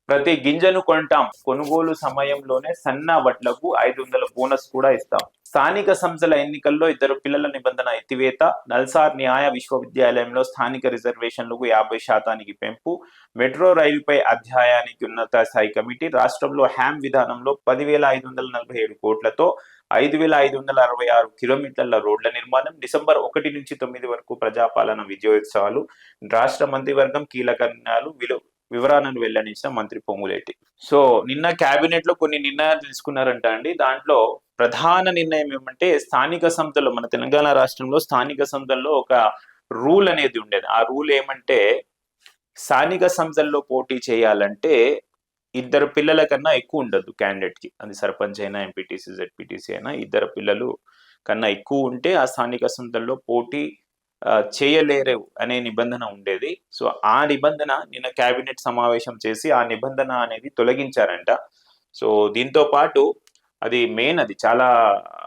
ప్రతి గింజను కొంటాం, కొనుగోలు సమయంలోనే సన్న వడ్లకు 500 బోనస్ కూడా ఇస్తాం. స్థానిక సంస్థల ఎన్నికల్లో ఇద్దరు పిల్లల నిబంధన ఎత్తివేత, నల్సార్ న్యాయ విశ్వవిద్యాలయంలో స్థానిక రిజర్వేషన్లకు 50% పెంపు, మెట్రో రైలుపై అధ్యాయానికి ఉన్నత స్థాయి కమిటీ, రాష్ట్రంలో హ్యామ్ విధానంలో 10,547 కోట్లతో 5,566 కిలోమీటర్ల రోడ్ల నిర్మాణం, డిసెంబర్ 1 నుంచి 9 వరకు ప్రజాపాలన విజయోత్సవాలు, రాష్ట్ర మంత్రివర్గం కీలక నిర్ణయాలు వివరాలను వెల్లడించిన మంత్రి పొంగులేటి. సో నిన్న కేబినెట్ లో కొన్ని నిర్ణయాలు తీసుకున్నారంట అండి. దాంట్లో ప్రధాన నిర్ణయం ఏమంటే స్థానిక సంస్థలు, మన తెలంగాణ రాష్ట్రంలో స్థానిక సంస్థల్లో ఒక రూల్ అనేది ఉండేది. ఆ రూల్ ఏమంటే స్థానిక సంస్థల్లో పోటీ చేయాలంటే ఇద్దరు పిల్లల కన్నా ఎక్కువ ఉండదు క్యాండిడేట్ కి. అది సర్పంచ్ అయినా, ఎంపీటీసీ, జెడ్పీటీసీ అయినా ఇద్దరు పిల్లలు కన్నా ఎక్కువ ఉంటే ఆ స్థానిక సంస్థల్లో పోటీ చేయలేరు అనే నిబంధన ఉండేది. సో ఆ నిబంధన నిన్న కేబినెట్ సమావేశం చేసి ఆ నిబంధన అనేది తొలగించారంట. సో దీంతో పాటు అది మెయిన్, అది చాలా